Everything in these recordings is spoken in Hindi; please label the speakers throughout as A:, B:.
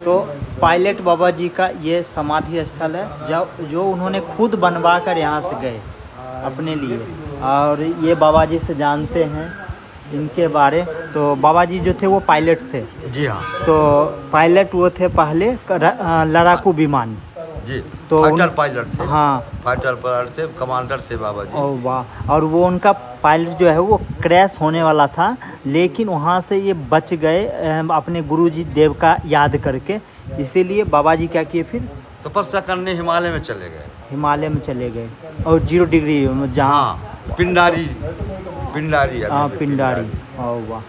A: तो पायलट बाबा जी का ये समाधि स्थल है जो उन्होंने खुद बनवा कर यहाँ से गए अपने लिए। और ये बाबा जी से जानते हैं इनके बारे। तो बाबा जी जो थे वो पायलट थे।
B: जी हाँ
A: तो पायलट वो थे पहले लड़ाकू विमान।
B: जी,
A: तो
B: फाइटर पायलट थे।
A: हाँ,
B: फाइटर पायलट थे, कमांडर थे बाबा जी।
A: और वाह, और वो उनका पायलट जो है वो क्रैश होने वाला था, लेकिन वहाँ से ये बच गए अपने गुरुजी देव का याद करके। इसीलिए बाबा जी क्या किए, फिर
B: तपस्या करने हिमालय में चले गए।
A: हिमालय में चले गए और 0 डिग्री जहाँ
B: हाँ, पिंडारी
A: हाँ पिंडारी। और वाह,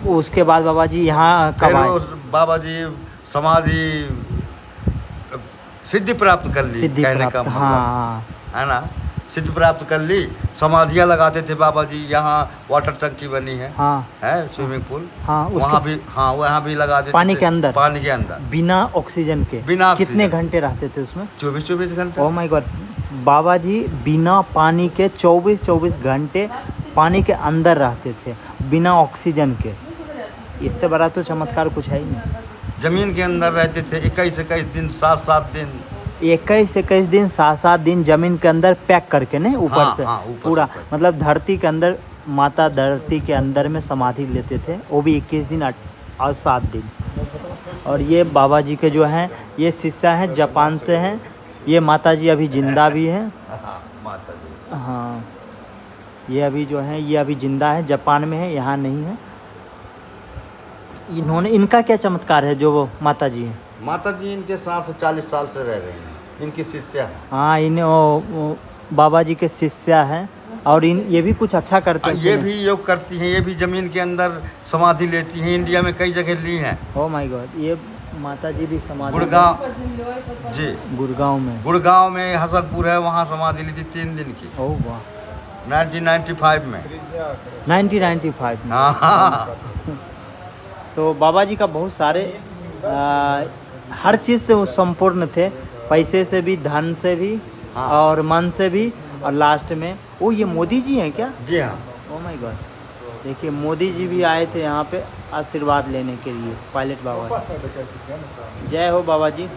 A: उसके बाद बाबा जी यहाँ
B: फिर
A: कब आए?
B: बाबा जी समाधि सिद्धि प्राप्त कर ली,
A: सिद्धि
B: कहने का
A: प्राप्त,
B: मतलब
A: हाँ
B: है ना। सिद्धि प्राप्त कर ली, समाधियाँ लगाते थे बाबा जी। यहाँ वाटर टंकी बनी है,
A: हाँ
B: है स्विमिंग पूल।
A: हाँ,
B: वहाँ भी, हाँ वहाँ भी लगा देते
A: पानी
B: थे,
A: के अंदर,
B: पानी के अंदर
A: बिना ऑक्सीजन के।
B: बिना
A: कितने
B: ऑक्सीजन।
A: घंटे रहते थे उसमें?
B: 24 घंटे।
A: ओह माय गॉड, बाबा जी बिना पानी के 24 घंटे पानी के अंदर रहते थे, बिना ऑक्सीजन के। इससे बड़ा तो चमत्कार कुछ है ही नहीं।
B: जमीन के अंदर रहते थे 21 दिन, 7 दिन,
A: 21 दिन, 7 दिन जमीन के अंदर पैक करके, नहीं ऊपर
B: हाँ,
A: से
B: हाँ, ऊपर
A: पूरा,
B: से
A: मतलब धरती के अंदर, माता धरती के अंदर में समाधि लेते थे, वो भी 21 दिन और 7 दिन। और ये बाबा जी के जो हैं ये शिष्य हैं, जापान से हैं। ये माता जी अभी जिंदा भी हैं।
B: माता जी।
A: हाँ, ये अभी जो है ये अभी जिंदा है, जापान में है, यहाँ नहीं है। इन्होंने, इनका क्या चमत्कार है जो वो माता जी हैं?
B: माता जी इनके साथ 40 साल से रह रहे हैं, इनकी शिष्या है।
A: हाँ, वो बाबा जी के शिष्या हैं। और ये भी कुछ अच्छा करते हैं।
B: ये भी योग करती हैं, ये भी जमीन के अंदर समाधि लेती हैं। इंडिया में कई जगह ली हैं।
A: ओह माय गॉड, ये माता जी भी समाधि
B: गुड़गांव जी, गुड़गांव में हसनपुर है, वहाँ समाधि ली थी 3 दिन की।
A: ओह वाह,
B: 1995 में।
A: 1995 में।
B: हाँ।
A: तो बाबा जी का बहुत सारे हर चीज़ से वो संपूर्ण थे, पैसे से भी, धन से भी,
B: हाँ।
A: और मन से भी। और लास्ट में वो ये मोदी जी हैं क्या?
B: जी हाँ।
A: ओह माय गॉड, देखिए मोदी जी भी आए थे यहाँ पे आशीर्वाद लेने के लिए, पायलट बाबा जी। जय हो बाबा जी।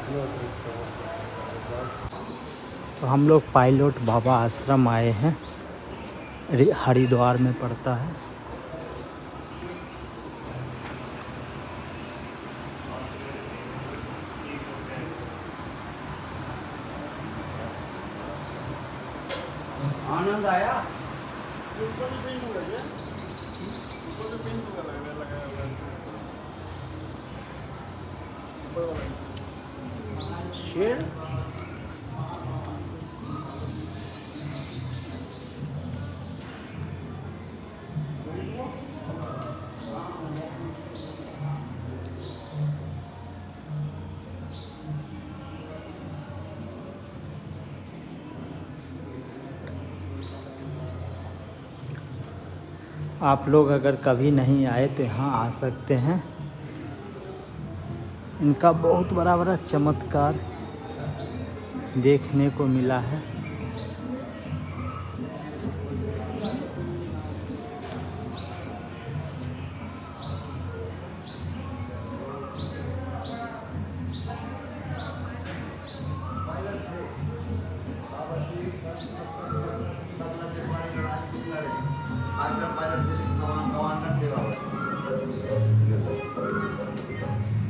A: तो हम लोग पायलट बाबा आश्रम आए हैं, हरिद्वार में पड़ता है। आनंद आया? शेर आप लोग अगर कभी नहीं आए तो यहाँ आ सकते हैं। इनका बहुत बड़ा चमत्कार देखने को मिला है।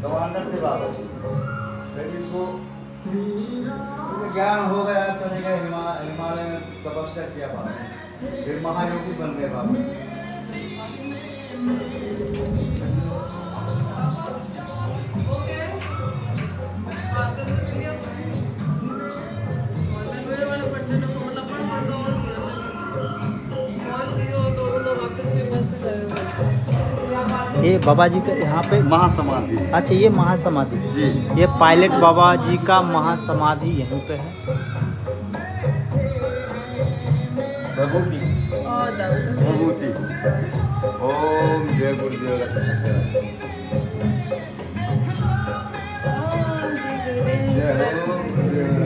B: कमांडर थे बाबा जी। फिर इनको ज्ञान हो गया, चले गए हिमालय में तपस्या किया बाबा। फिर महायोगी बन गए बाबा।
A: ये बाबा जी का यहाँ पे
B: महासमाधि।
A: अच्छा, ये महासमाधि
B: जी,
A: ये पायलट बाबा जी का महासमाधि यहीं पे है।
B: विभूति विभूति। ओम जय गुरुदेव जय हो गुरुदेव।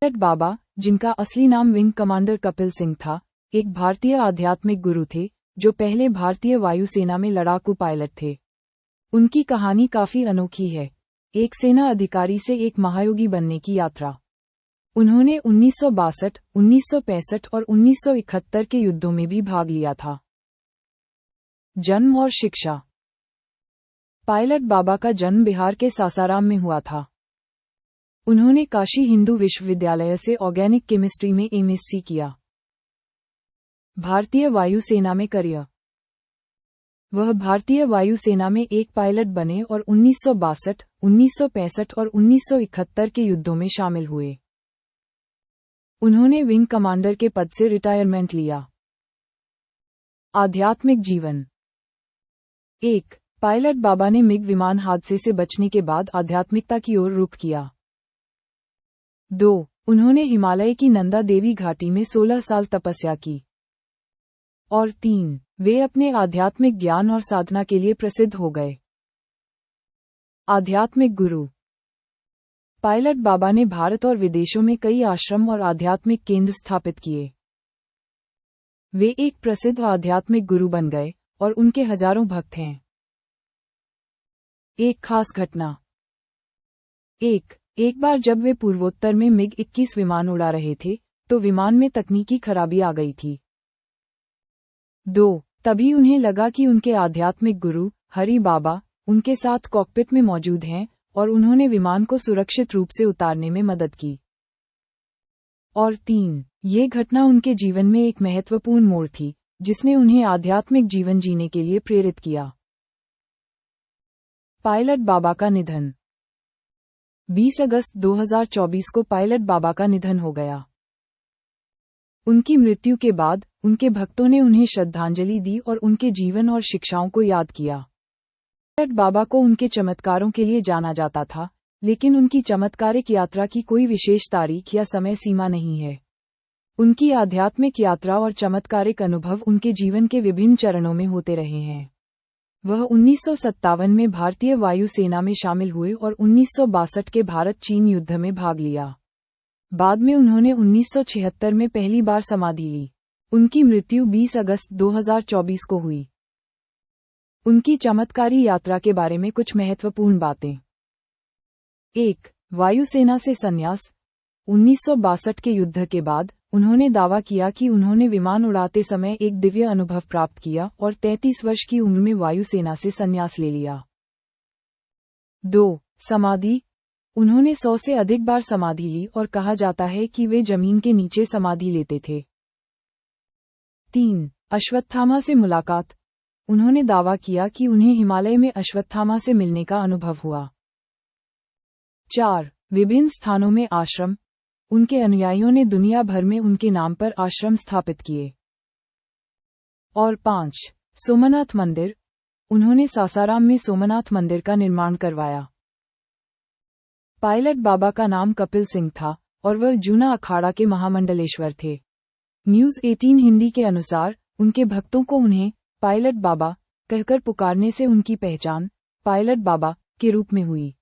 C: पायलट बाबा, जिनका असली नाम विंग कमांडर कपिल सिंह था, एक भारतीय आध्यात्मिक गुरु थे जो पहले भारतीय वायुसेना में लड़ाकू पायलट थे। उनकी कहानी काफी अनोखी है। एक सेना अधिकारी से एक महायोगी बनने की यात्रा। उन्होंने 1962, 1965 और 1971 के युद्धों में भी भाग लिया था। जन्म और शिक्षा। पायलट बाबा का जन्म बिहार के सासाराम में हुआ था। उन्होंने काशी हिंदू विश्वविद्यालय से ऑर्गेनिक केमिस्ट्री में एमएससी किया। भारतीय वायुसेना में करियर। वह भारतीय वायुसेना में एक पायलट बने और 1962, 1965 और 1971 के युद्धों में शामिल हुए। उन्होंने विंग कमांडर के पद से रिटायरमेंट लिया। आध्यात्मिक जीवन। 1. पायलट बाबा ने मिग विमान हादसे से बचने के बाद आध्यात्मिकता की ओर रुख किया। 2. उन्होंने हिमालय की नंदा देवी घाटी में 16 साल तपस्या की। और 3. वे अपने आध्यात्मिक ज्ञान और साधना के लिए प्रसिद्ध हो गए। आध्यात्मिक गुरु। पायलट बाबा ने भारत और विदेशों में कई आश्रम और आध्यात्मिक केंद्र स्थापित किए। वे एक प्रसिद्ध आध्यात्मिक गुरु बन गए और उनके हजारों भक्त हैं। एक खास घटना। एक बार जब वे पूर्वोत्तर में मिग 21 विमान उड़ा रहे थे तो विमान में तकनीकी खराबी आ गई थी। 2. तभी उन्हें लगा कि उनके आध्यात्मिक गुरु हरि बाबा उनके साथ कॉकपिट में मौजूद हैं और उन्होंने विमान को सुरक्षित रूप से उतारने में मदद की। और 3. ये घटना उनके जीवन में एक महत्वपूर्ण मोड़ थी जिसने उन्हें आध्यात्मिक जीवन जीने के लिए प्रेरित किया। पायलट बाबा का निधन। 20 अगस्त 2024 को पायलट बाबा का निधन हो गया। उनकी मृत्यु के बाद उनके भक्तों ने उन्हें श्रद्धांजलि दी और उनके जीवन और शिक्षाओं को याद किया। पायलट बाबा को उनके चमत्कारों के लिए जाना जाता था, लेकिन उनकी चमत्कारिक यात्रा की कोई विशेष तारीख या समय सीमा नहीं है। उनकी आध्यात्मिक यात्रा और चमत्कारिक अनुभव उनके जीवन के विभिन्न चरणों में होते रहे हैं। वह 1957 में भारतीय वायुसेना में शामिल हुए और 1962 के भारत-चीन युद्ध में भाग लिया। बाद में उन्होंने 1976 में पहली बार समाधि ली। उनकी मृत्यु 20 अगस्त 2024 को हुई। उनकी चमत्कारी यात्रा के बारे में कुछ महत्वपूर्ण बातें। 1. वायुसेना से संन्यास। 1962 के युद्ध के बाद उन्होंने दावा किया कि उन्होंने विमान उड़ाते समय एक दिव्य अनुभव प्राप्त किया और 33 वर्ष की उम्र में वायुसेना से संन्यास ले लिया। 2. समाधि। उन्होंने 100 से अधिक बार समाधि ली और कहा जाता है कि वे जमीन के नीचे समाधि लेते थे। 3. अश्वत्थामा से मुलाकात। उन्होंने दावा किया कि उन्हें हिमालय में अश्वत्थामा से मिलने का अनुभव हुआ। 4. विभिन्न स्थानों में आश्रम। उनके अनुयायियों ने दुनिया भर में उनके नाम पर आश्रम स्थापित किए। और 5. सोमनाथ मंदिर। उन्होंने सासाराम में सोमनाथ मंदिर का निर्माण करवाया। पायलट बाबा का नाम कपिल सिंह था और वह जूना अखाड़ा के महामंडलेश्वर थे। न्यूज़ 18 हिंदी के अनुसार उनके भक्तों को उन्हें पायलट बाबा कहकर पुकारने से उनकी पहचान पायलट बाबा के रूप में हुई।